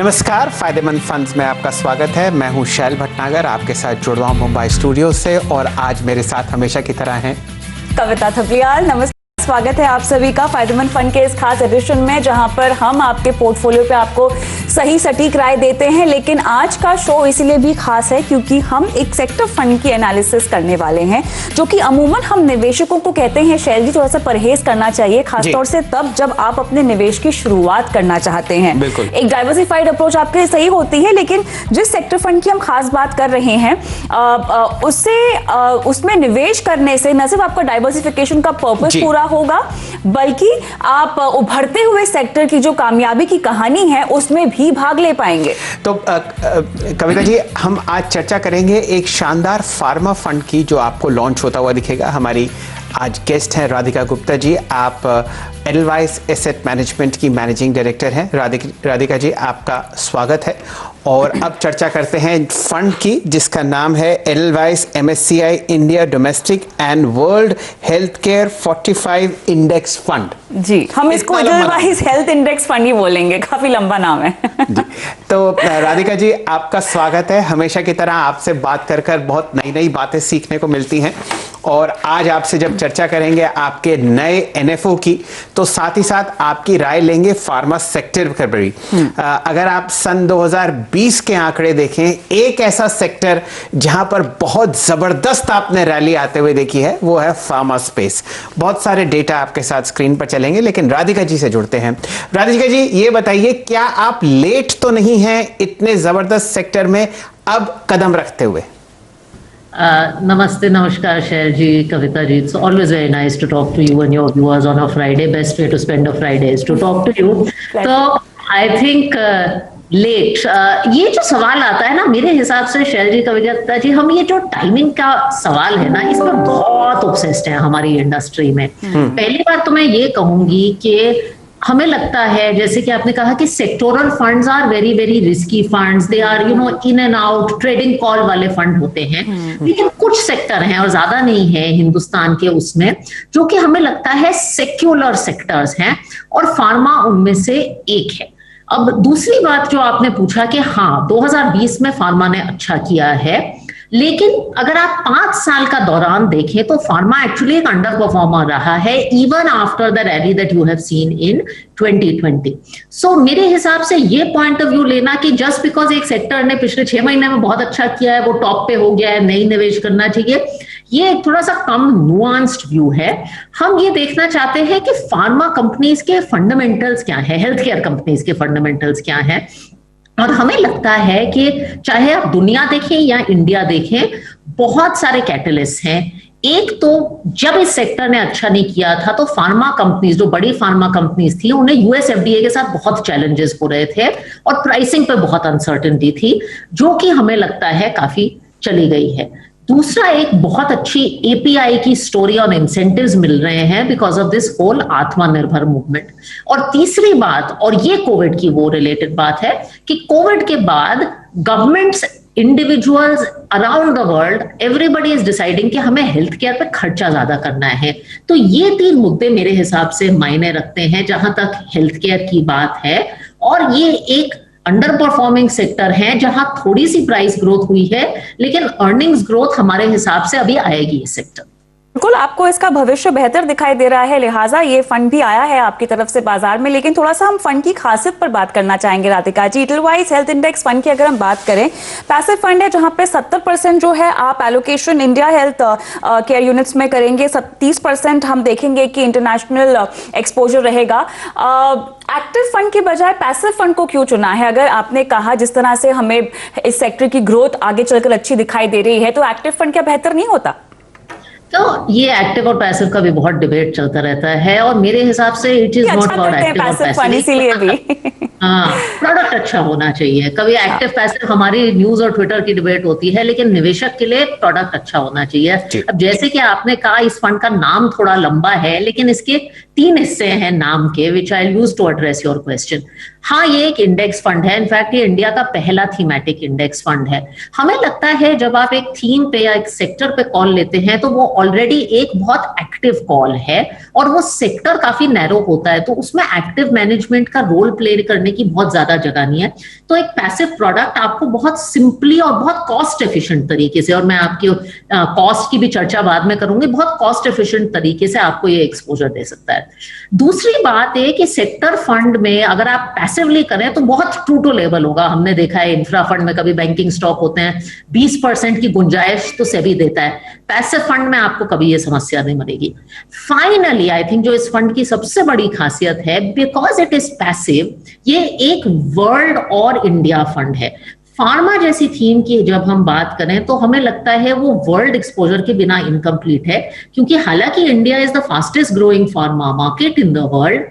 नमस्कार, फायदेमंद फंड्स में आपका स्वागत है। मैं हूं शैल भटनागर, आपके साथ जुड़ रहा हूं मुंबई स्टूडियो से और आज मेरे साथ हमेशा की तरह हैं कविता थपलियाल। नमस्कार, स्वागत है आप सभी का फायदेमंद फंड के इस खास एडिशन में, जहां पर हम आपके पोर्टफोलियो पे आपको सही सटीक राय देते हैं। लेकिन आज का शो इसलिए भी खास है क्योंकि हम एक सेक्टर फंड की एनालिसिस करने वाले हैं, जो कि अमूमन हम निवेशकों को कहते हैं शैल जी थोड़ा सा परहेज करना चाहिए, खासतौर से तब जब आप अपने निवेश की शुरुआत करना चाहते हैं। एक डाइवर्सिफाइड अप्रोच आपके लिए सही होती है, लेकिन जिस सेक्टर फंड की हम खास बात कर रहे हैं उसमें निवेश करने से न सिर्फ आपका डाइवर्सिफिकेशन का पर्पस पूरा होगा, बल्कि आप उभरते हुए सेक्टर की जो कामयाबी की कहानी है उसमें भी भाग ले पाएंगे। तो कविता जी, हम आज चर्चा करेंगे एक शानदार फार्मा फंड की जो आपको लॉन्च होता हुआ दिखेगा। हमारी आज गेस्ट हैं राधिका गुप्ता जी। आप एडलवाइस एसेट मैनेजमेंट की मैनेजिंग डायरेक्टर हैं। राधिका जी, आपका स्वागत है। और अब चर्चा करते हैं फंड की, जिसका नाम है Edelweiss MSCI India domestic and world health care 45 index fund. जी, हम इसको एडलवाइस हेल्थ इंडेक्स फंड ही बोलेंगे, काफी लंबा नाम है। जी, तो राधिका जी, आपका स्वागत है। हमेशा की तरह आपसे बात कर बहुत नई नई बातें सीखने को मिलती हैं और आज आपसे जब चर्चा करेंगे आपके नए NFO की, तो साथ ही साथ आपकी राय लेंगे फार्मा सेक्टर पर भी। अगर आप सन 2020 के आंकड़े देखें, एक ऐसा सेक्टर जहां पर बहुत जबरदस्त आपने रैली आते हुए देखी है वो है फार्मा स्पेस। बहुत सारे डेटा आपके साथ स्क्रीन पर चलेंगे, लेकिन राधिका जी से जुड़ते हैं। राधिका जी, ये बताइए, क्या आप लेट तो नहीं हैं इतने जबरदस्त सेक्टर में अब कदम रखते हुए? नमस्ते, नमस्कार Shail ji, Kavita ji. It's always very nice to talk to you and your viewers on a Friday. Best way to spend a Friday is to talk to you. तो आई थिंक लेट, ये जो सवाल आता है ना, मेरे हिसाब से शैल जी, कविता जी, हम ये जो टाइमिंग का सवाल है ना, इस पर बहुत ऑब्सेस्ड है हमारी इंडस्ट्री में। पहली बात तो मैं ये कहूंगी कि हमें लगता है, जैसे कि आपने कहा कि sectoral funds are very very risky funds, they are in and out trading call वाले फंड होते हैं। लेकिन कुछ सेक्टर हैं और ज्यादा नहीं है हिंदुस्तान के उसमें, जो कि हमें लगता है सेक्युलर सेक्टर्स हैं और फार्मा उनमें से एक है। अब दूसरी बात जो आपने पूछा कि हाँ, 2020 में फार्मा ने अच्छा किया है, लेकिन अगर आप 5 साल का दौरान देखें तो फार्मा एक्चुअली एक अंडर परफॉर्मर रहा है, even after the rally that you have seen in 2020। सो मेरे हिसाब से ये पॉइंट ऑफ व्यू लेना कि जस्ट बिकॉज एक सेक्टर ने पिछले 6 महीने में बहुत अच्छा किया है, वो टॉप पे हो गया है, नहीं निवेश करना चाहिए, ये एक थोड़ा सा कम नुआंस्ड व्यू है। हम ये देखना चाहते हैं कि फार्मा कंपनीज के फंडामेंटल्स क्या है, हेल्थ केयर कंपनीज के फंडामेंटल्स क्या है। और हमें लगता है कि चाहे आप दुनिया देखें या इंडिया देखें, बहुत सारे कैटलिस्ट हैं। एक तो जब इस सेक्टर ने अच्छा नहीं किया था तो फार्मा कंपनीज, जो बड़ी फार्मा कंपनीज थी, उन्हें US FDA के साथ बहुत चैलेंजेस हो रहे थे और प्राइसिंग पे बहुत अनसर्टेनिटी थी, जो कि हमें लगता है काफी चली गई है। दूसरा, एक बहुत अच्छी API की स्टोरी और इंसेंटिव्स मिल रहे हैं बिकॉज ऑफ दिस होल आत्मनिर्भर मूवमेंट। और तीसरी बात, और ये कोविड की वो रिलेटेड बात है कि कोविड के बाद governments, individuals around the world, everybody is deciding कि हमें हेल्थ केयर पे खर्चा ज्यादा करना है। तो ये 3 मुद्दे मेरे हिसाब से मायने रखते हैं जहां तक हेल्थ केयर की बात है। और ये एक अंडर परफॉर्मिंग सेक्टर है जहां थोड़ी सी प्राइस ग्रोथ हुई है, लेकिन अर्निंग्स ग्रोथ हमारे हिसाब से अभी आएगी इस सेक्टर। बिल्कुल, आपको इसका भविष्य बेहतर दिखाई दे रहा है, लिहाजा ये फंड भी आया है आपकी तरफ से बाजार में। लेकिन थोड़ा सा हम फंड की खासियत पर बात करना चाहेंगे Radhika ji. Edelweiss health index fund की अगर हम बात करें, पैसिव फंड है जहां पे 70% जो है आप allocation India health care units में करेंगे, 30% हम देखेंगे कि इंटरनेशनल एक्सपोजर रहेगा। एक्टिव फंड की बजाय पैसिव फंड को क्यों चुना है? अगर आपने कहा जिस तरह से हमें इस सेक्टर की ग्रोथ आगे चलकर अच्छी दिखाई दे रही है, तो एक्टिव फंड क्या बेहतर नहीं होता? तो ये एक्टिव और पैसिव का भी बहुत डिबेट चलता रहता है और मेरे हिसाब से it is not about active और पैसिव, इसीलिए भी हाँ, प्रोडक्ट अच्छा होना चाहिए। कभी एक्टिव पैसिव हमारी न्यूज और ट्विटर की डिबेट होती है, लेकिन निवेशक के लिए प्रोडक्ट अच्छा होना चाहिए। अब जैसे कि आपने कहा, इस फंड का नाम थोड़ा लंबा है, लेकिन इसके 3 हिस्से हैं नाम के, which I use to address your question. हाँ, ये एक इंडेक्स फंड है। इनफैक्ट ये इंडिया का पहला थीमेटिक इंडेक्स फंड है। हमें लगता है जब आप एक थीम पे या एक सेक्टर पे कॉल लेते हैं तो वो ऑलरेडी एक बहुत एक्टिव कॉल है और वो सेक्टर काफी नैरो होता है, तो उसमें एक्टिव मैनेजमेंट का रोल प्ले करने की बहुत ज्यादा जगह नहीं है। तो एक पैसिव प्रोडक्ट आपको बहुत सिंपली और बहुत कॉस्ट एफिशिएंट तरीके से, और मैं आपकी कॉस्ट की भी चर्चा बाद में करूंगी, बहुत कॉस्ट एफिशिएंट तरीके से आपको ये एक्सपोजर दे सकता है। दूसरी बात है कि सेक्टर फंड में अगर आप पैसिवली करें तो बहुत ट्रू टू लेवल होगा। हमने देखा है इंफ्रा फंड में कभी बैंकिंग स्टॉक होते हैं, 20% की गुंजाइश तो सेबी देता है। पैसिव फंड में आपको कभी ये समस्या नहीं मिलेगी। फाइनली आई थिंक जो इस फंड की सबसे बड़ी खासियत है, बिकॉज इट इज पैसिव, ये एक वर्ल्ड और इंडिया फंड है। फार्मा जैसी थीम की जब हम बात करें तो हमें लगता है वो वर्ल्ड एक्सपोजर के बिना इनकम्प्लीट है, क्योंकि हालांकि India is the fastest growing pharma market in the world,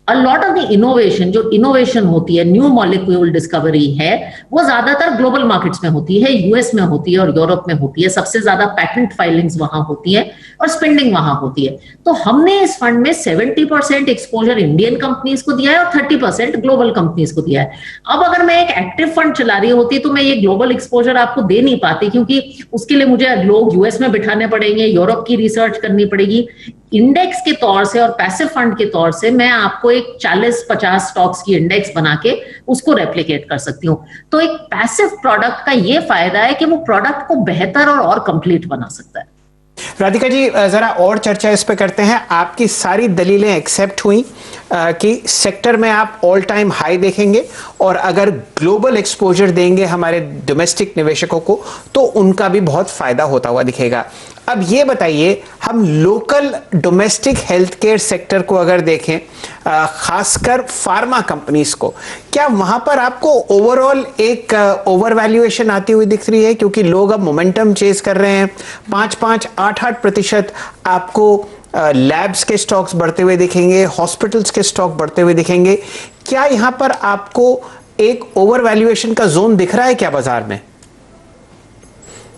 a lot of the innovation, जो इनोवेशन होती है, न्यू मॉलिक्यूल डिस्कवरी है, वो ज्यादातर ग्लोबल मार्केट्स में होती है, यूएस में होती है और यूरोप में होती है। सबसे ज्यादा पैटेंट फाइलिंग्स वहां होती है और स्पेंडिंग वहां होती है। तो हमने इस फंड में 70% एक्सपोजर इंडियन कंपनीज को दिया है और 30% ग्लोबल कंपनीज को दिया है। अब अगर मैं एक एक्टिव फंड चला रही होती तो मैं ये ग्लोबल एक्सपोजर आपको दे नहीं पाती, क्योंकि उसके लिए मुझे लोग यूएस में बिठाने पड़ेंगे, यूरोप की रिसर्च करनी पड़ेगी। इंडेक्स के तौर से और पैसिव फंड के तौर से मैं आपको एक 40-50 स्टॉक्स की इंडेक्स बना के उसको रेप्लिकेट कर सकती हूँ। तो एक पैसिव प्रोडक्ट का ये फायदा है कि वो प्रोडक्ट को बेहतर और कंप्लीट बना सकता है। राधिका जी, जरा और चर्चा इस पे करते हैं। आपकी सारी दलीलें एक्सेप्ट हुई कि सेक्टर में आप ऑल टाइम हाई देखेंगे और अगर ग्लोबल एक्सपोजर देंगे हमारे डोमेस्टिक निवेशकों को तो उनका भी बहुत फायदा होता हुआ दिखेगा। अब ये बताइए, हम local domestic health care sector को अगर देखें, खासकर फार्मा कंपनीज को, क्या वहां पर आपको ओवरऑल एक ओवर वैल्यूएशन आती हुई दिख रही है? क्योंकि लोग अब मोमेंटम चेज कर रहे हैं, 5-5, 8-8% आपको लैब्स के स्टॉक्स बढ़ते हुए दिखेंगे, हॉस्पिटल्स के स्टॉक बढ़ते हुए दिखेंगे। क्या यहां पर आपको एक ओवर वैल्यूएशन का जोन दिख रहा है क्या बाजार में?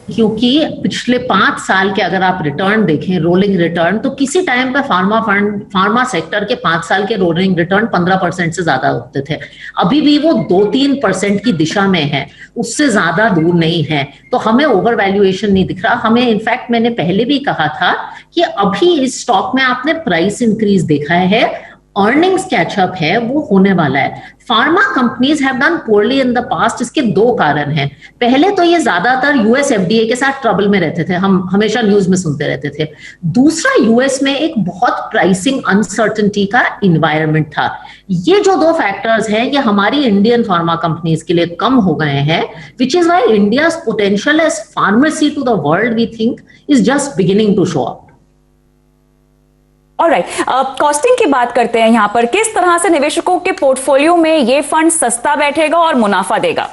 क्योंकि पिछले 5 साल के अगर आप रिटर्न देखें, रोलिंग रिटर्न, तो किसी टाइम पे फार्मा सेक्टर के 5 साल के रोलिंग रिटर्न 15% से ज्यादा होते थे। अभी भी वो 2-3% की दिशा में है, उससे ज्यादा दूर नहीं है। तो हमें ओवर वैल्यूएशन नहीं दिख रहा। हमें इनफैक्ट, मैंने पहले भी कहा था कि अभी इस स्टॉक में आपने प्राइस इंक्रीज देखा है, अर्निंग्स कैचअप है वो होने वाला है। Pharma companies have done poorly in the past. इसके 2 कारण हैं। पहले तो ये ज्यादातर यूएस एफडीए के साथ ट्रबल में रहते थे, हम हमेशा न्यूज में सुनते रहते थे। दूसरा, यूएस में एक बहुत प्राइसिंग अनसर्टेनिटी का इन्वायरमेंट था। ये जो 2 फैक्टर्स हैं, ये हमारी इंडियन फार्मा कंपनीज के लिए कम हो गए हैं, which is why India's potential as pharmacy to the world we think is just beginning to show up. Alright, costing की बात करते हैं। यहाँ पर किस तरह से निवेशकों के पोर्टफोलियो में ये फंड सस्ता बैठेगा और मुनाफा देगा?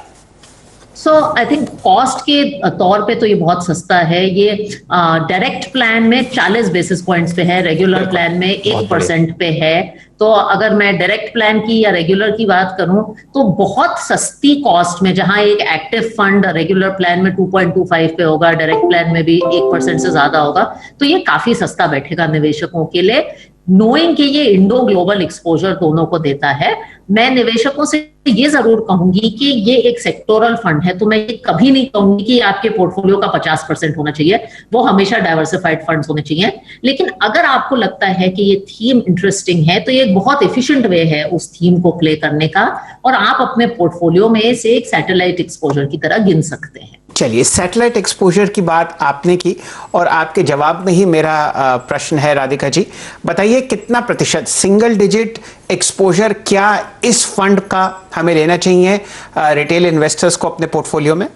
सो आई थिंक कॉस्ट के तौर पे तो ये बहुत सस्ता है। ये डायरेक्ट प्लान में 40 बेसिस पॉइंट्स पे है, रेगुलर प्लान में 1% पे है। तो अगर मैं डायरेक्ट प्लान की या रेगुलर की बात करूं तो बहुत सस्ती कॉस्ट में, जहां एक एक्टिव फंड रेगुलर प्लान में 2.25 पे होगा, डायरेक्ट प्लान में भी 1% से ज्यादा होगा, तो ये काफी सस्ता बैठेगा निवेशकों के लिए, नोइंग कि ये इंडो ग्लोबल एक्सपोजर दोनों को देता है। मैं निवेशकों से ये जरूर कहूंगी कि ये एक सेक्टोरल फंड है, तो मैं ये कभी नहीं कहूंगी कि आपके पोर्टफोलियो का 50% होना चाहिए। वो हमेशा डाइवर्सिफाइड फंड्स होने चाहिए। लेकिन अगर आपको लगता है कि ये थीम इंटरेस्टिंग है तो ये एक बहुत एफिशिएंट वे है उस थीम को प्ले करने का, और आप अपने पोर्टफोलियो में से एक सैटेलाइट एक्सपोजर की तरह गिन सकते हैं। चलिए, सैटेलाइट एक्सपोजर की बात आपने की और आपके जवाब में ही मेरा प्रश्न है। राधिका जी, बताइए कितना प्रतिशत सिंगल डिजिट एक्सपोजर क्या इस फंड का हमें लेना चाहिए रिटेल इन्वेस्टर्स को अपने पोर्टफोलियो में?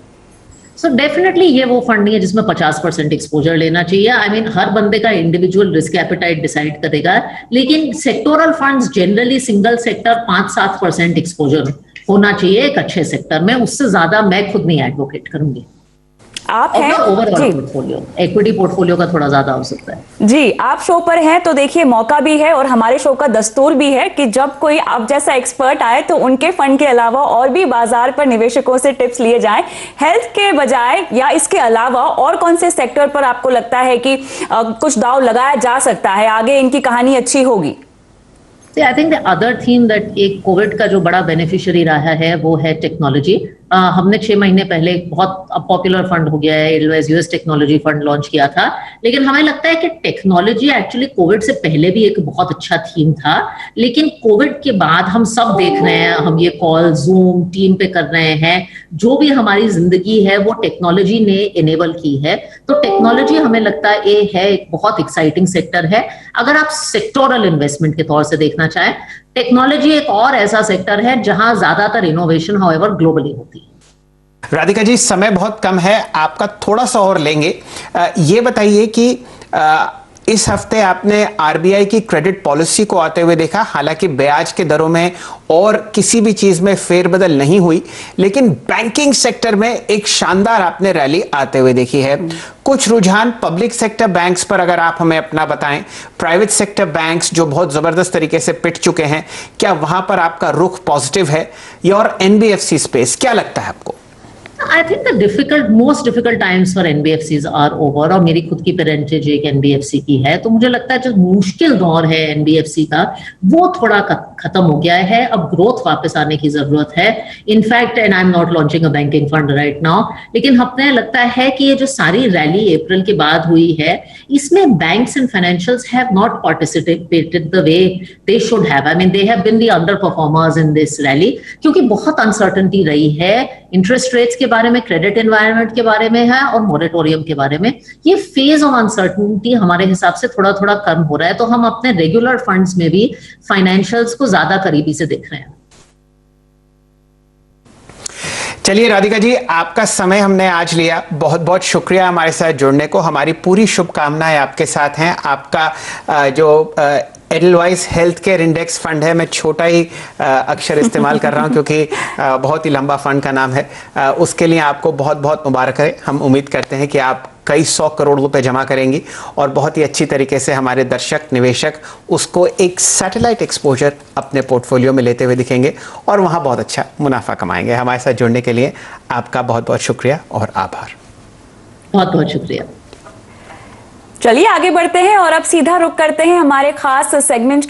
सो डेफिनेटली ये वो फंड नहीं है जिसमें 50% एक्सपोजर लेना चाहिए। आई मीन हर बंदे का इंडिविजुअल रिस्क एपेटाइट डिसाइड करेगा, लेकिन sectoral funds generally single sector 5-7% exposure होना चाहिए एक अच्छे सेक्टर में। उससे ज्यादा मैं खुद नहीं एडवोकेट करूंगी। आप हैं ओवरऑल पोर्टफोलियो, इक्विटी पोर्टफोलियो का थोड़ा ज्यादा हो सकता है। जी, आप शो पर हैं तो देखिए मौका भी है और हमारे शो का दस्तूर भी है कि जब कोई आप जैसा एक्सपर्ट आए तो उनके फंड के अलावा और भी बाजार पर निवेशकों से टिप्स लिए जाएं। हेल्थ के बजाय या इसके अलावा और कौन से सेक्टर पर आपको लगता है कि कुछ दांव लगाया जा सकता है, आगे इनकी कहानी अच्छी होगी? I think the other theme that एक कोविड का जो बड़ा बेनिफिशियरी रहा है वो है टेक्नोलॉजी। हमने 6 महीने पहले एक बहुत पॉपुलर फंड हो गया है Edelweiss US technology fund launch किया था, लेकिन हमें लगता है कि टेक्नोलॉजी एक्चुअली कोविड से पहले भी एक बहुत अच्छा थीम था, लेकिन कोविड के बाद हम सब देख रहे हैं, हम ये कॉल जूम टीम पे कर रहे हैं, जो भी हमारी जिंदगी है वो टेक्नोलॉजी ने इनेबल की है। तो टेक्नोलॉजी हमें लगता है ये है एक बहुत एक्साइटिंग सेक्टर है। अगर आप सेक्टोरल इन्वेस्टमेंट के तौर से देखना चाहें, टेक्नोलॉजी एक और ऐसा सेक्टर है जहां ज्यादातर इनोवेशन हाउएवर ग्लोबली होती है। राधिका जी, समय बहुत कम है, आपका थोड़ा सा और लेंगे। ये बताइए कि इस हफ्ते आपने आरबीआई की क्रेडिट पॉलिसी को आते हुए देखा। हालांकि ब्याज के दरों में और किसी भी चीज में फेरबदल नहीं हुई, लेकिन बैंकिंग सेक्टर में एक शानदार आपने रैली आते हुए देखी है। कुछ रुझान पब्लिक सेक्टर बैंक्स पर अगर आप हमें अपना बताएं, प्राइवेट सेक्टर बैंक्स जो बहुत जबरदस्त तरीके से पिट चुके हैं, क्या वहां पर आपका रुख पॉजिटिव है, या और एनबीएफसी स्पेस क्या लगता है आपको? I think the most difficult times for NBFCs are over, और मेरी खुद की पेरेंटेज एक NBFC की है, तो मुझे लगता है जो मुश्किल दौर है NBFC का वो थोड़ा खत्म हो गया है। अब ग्रोथ वापस आने की जरूरत है। In fact, and I am not launching a banking fund right now, लेकिन हमें लगता है कि ये जो सारी रैली अप्रैल के बाद हुई है, इसमें banks and financials have not participated the way they should have. I mean, they have been the underperformers in this rally, क्योंकि बहुत अनसर्टेनिटी रही है इंटरेस्ट रेट्स के बारे में, क्रेडिट एनवायरनमेंट के बारे में है, और मॉरेटोरियम के बारे में। ये फेज ऑफ अनसर्टेनिटी हमारे हिसाब से थोड़ा थोड़ा कम हो रहा है, तो हम अपने रेगुलर फंड्स में भी फाइनेंशियल्स को ज्यादा करीबी से देख रहे हैं। चलिए राधिका जी, आपका समय हमने आज लिया, बहुत बहुत शुक्रिया हमारे साथ जुड़ने को। हमारी पूरी शुभकामनाएं आपके साथ हैं। आपका जो Edelweiss health care index fund है, मैं छोटा ही अक्षर इस्तेमाल कर रहा हूं क्योंकि बहुत ही लंबा फंड का नाम है, उसके लिए आपको बहुत बहुत मुबारक है। हम उम्मीद करते हैं कि आप कई 100 करोड़ रुपए जमा करेंगी और बहुत ही अच्छी तरीके से हमारे दर्शक निवेशक उसको एक सैटेलाइट एक्सपोजर अपने पोर्टफोलियो में लेते हुए दिखेंगे और वहां बहुत अच्छा मुनाफा कमाएंगे। हमारे साथ जुड़ने के लिए आपका बहुत बहुत शुक्रिया और आभार। बहुत बहुत शुक्रिया। चलिए आगे बढ़ते हैं और अब सीधा रुख करते हैं हमारे खास सेगमेंट